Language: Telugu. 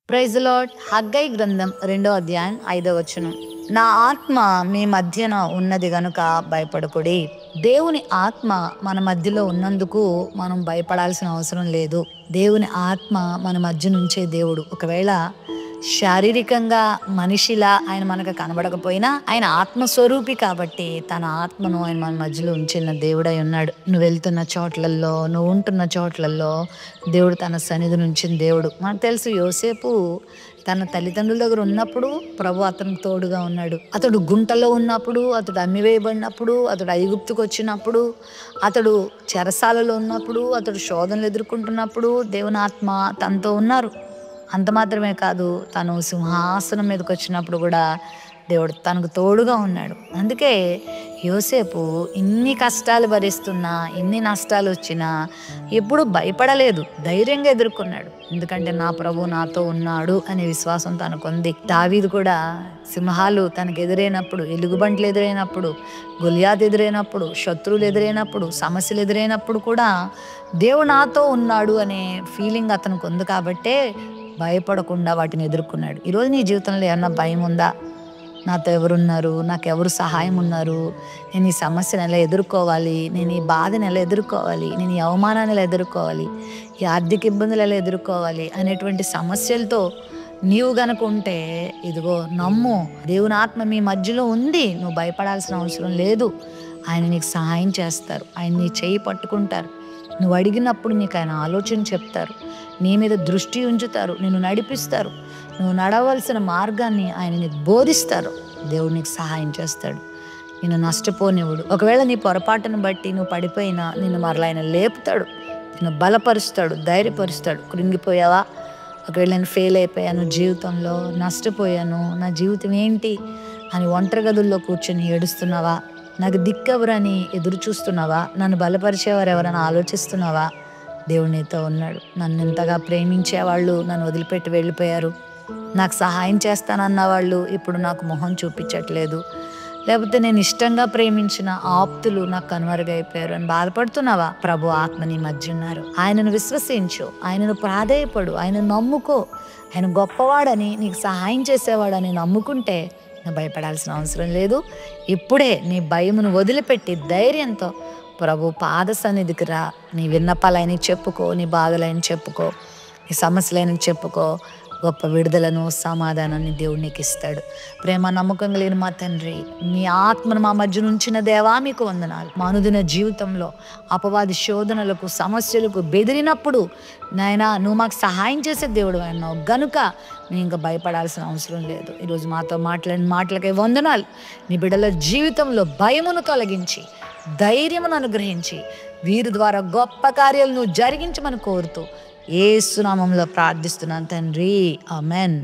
Praise the lord. హగ్గై గ్రంథం 2వ అధ్యాయం 5వ వచనం. నా ఆత్మ మీ మధ్యన ఉన్నది గనుక భయపడకుడి. దేవుని ఆత్మ మన మధ్యలో ఉన్నందుకు మనం భయపడాల్సిన అవసరం లేదు. దేవుని ఆత్మ మన మధ్య నుంచే దేవుడు. ఒకవేళ శారీరకంగా మనిషిలా ఆయన మనకు కనబడకపోయినా ఆయన ఆత్మస్వరూపి కాబట్టి తన ఆత్మను ఆయన మన మధ్యలో ఉంచిన దేవుడై ఉన్నాడు. నువ్వు వెళ్తున్న చోట్లల్లో, నువ్వు ఉంటున్న చోట్లల్లో దేవుడు తన సన్నిధి ఉంచిన దేవుడు. మనకు తెలుసు, యోసేపు తన తల్లిదండ్రుల దగ్గర ఉన్నప్పుడు ప్రభు అతనికి తోడుగా ఉన్నాడు. అతడు గుంటలో ఉన్నప్పుడు, అతడు అమ్మివేయబడినప్పుడు, అతడు ఐగుప్తుకు వచ్చినప్పుడు, అతడు చెరసాలలో ఉన్నప్పుడు, అతడు శోధనలు ఎదుర్కొంటున్నప్పుడు దేవుని ఆత్మ తనతో ఉన్నారు. అంత మాత్రమే కాదు, తను సింహాసనం మీదకి వచ్చినప్పుడు కూడా దేవుడు తనకు తోడుగా ఉన్నాడు. అందుకే యోసేపు ఇన్ని కష్టాలు భరిస్తున్నా, ఇన్ని నష్టాలు వచ్చినా ఎప్పుడు భయపడలేదు, ధైర్యంగా ఎదుర్కొన్నాడు. ఎందుకంటే నా ప్రభు నాతో ఉన్నాడు అనే విశ్వాసం తనకుంది. దావీదు కూడా సింహాలు తనకు ఎదురైనప్పుడు, ఎలుగుబంట్లు ఎదురైనప్పుడు, గొలియాతు ఎదురైనప్పుడు, శత్రువులు ఎదురైనప్పుడు, సమస్యలు ఎదురైనప్పుడు కూడా దేవుడు నాతో ఉన్నాడు అనే ఫీలింగ్ అతనికి ఉంది కాబట్టే భయపడకుండా వాటిని ఎదుర్కొన్నాడు. ఈరోజు నీ జీవితంలో ఏమన్నా భయం ఉందా? నాతో ఎవరున్నారు, నాకెవరు సహాయం ఉన్నారు, నేను ఈ సమస్యను ఎలా ఎదుర్కోవాలి, నేను ఈ బాధను ఎలా ఎదుర్కోవాలి, నేను ఈ అవమానాన్ని ఎలా ఎదుర్కోవాలి, ఈ ఆర్థిక ఇబ్బందులు ఎలా ఎదుర్కోవాలి అనేటువంటి సమస్యలతో నీవు గనుక ఉంటే, ఇదిగో నమ్ము, దేవుని ఆత్మ మీ మధ్యలో ఉంది. నువ్వు భయపడాల్సిన అవసరం లేదు. ఆయన నీకు సహాయం చేస్తారు. ఆయన నీ చేయి పట్టుకుంటారు. నువ్వు అడిగినప్పుడు నీకు ఆయన ఆలోచన చెప్తారు. నీ మీద దృష్టి ఉంచుతారు. నిన్ను నడిపిస్తారు. నువ్వు నడవలసిన మార్గాన్ని ఆయన నీకు బోధిస్తారు. దేవుడు నీకు సహాయం చేస్తాడు. నిన్ను నష్టపోనివ్వడు. ఒకవేళ నీ పొరపాటును బట్టి నువ్వు పడిపోయినా నిన్ను మరలా ఆయన లేపుతాడు, నిన్ను బలపరుస్తాడు, ధైర్యపరుస్తాడు. కృంగిపోయావా? ఒకవేళ నేను ఫెయిల్ అయిపోయాను జీవితంలో, నష్టపోయాను, నా జీవితం ఏంటి అని ఒంటరి గదుల్లో కూర్చొని ఏడుస్తున్నావా? నాకు దిక్కెవరని ఎదురు చూస్తున్నావా? నన్ను బలపరిచేవారు ఎవరైనా ఆలోచిస్తున్నావా? దేవుడు నీతో ఉన్నాడు. నన్ను ఇంతగా ప్రేమించేవాళ్ళు నన్ను వదిలిపెట్టి వెళ్ళిపోయారు. నాకు సహాయం చేస్తానన్న వాళ్ళు ఇప్పుడు నాకు మొహం చూపించట్లేదు. లేకపోతే నేను ఇష్టంగా ప్రేమించిన ఆప్తులు నాకు కనుమరుగైపోయారు అని బాధపడుతున్నావా? ప్రభు ఆత్మ నీ మధ్య ఉన్నారు. ఆయనను విశ్వసించు, ఆయనను ప్రాధేయపడు, ఆయన నమ్ముకో. ఆయన గొప్పవాడని, నీకు సహాయం చేసేవాడని నమ్ముకుంటే నువ్వు భయపడాల్సిన అవసరం లేదు. ఇప్పుడే నీ భయమును వదిలిపెట్టి ధైర్యంతో ప్రభు పాద సన్నిధికి రా. నీ విన్నపాలైన చెప్పుకో, నీ బాధలైన చెప్పుకో, నీ సమస్యలైన చెప్పుకో. గొప్ప విడుదలను, సమాధానాన్ని దేవుడు నీకు ఇస్తాడు. ప్రేమ నమ్మకం లేని మా తండ్రి, మీ ఆత్మను మా మధ్య ఉంచిన దేవా మీకు వందనాలు. మా అనుదిన జీవితంలో అపవాది శోధనలకు, సమస్యలకు బెదిరినప్పుడు నాయనా నువ్వు మాకు సహాయం చేసే దేవుడు అన్నావు గనుక మేము ఇంకా భయపడాల్సిన అవసరం లేదు. ఈరోజు మాతో మాట్లాడిన మాటలకై వందనాలు. నీ బిడ్డల జీవితంలో భయమును తొలగించి, ధైర్యమును అనుగ్రహించి, వీరి ద్వారా గొప్ప కార్యాలు నువ్వు జరిగించమని కోరుతూ యేసు నామములో ప్రార్థిస్తున్నాను తండ్రి. ఆమెన్.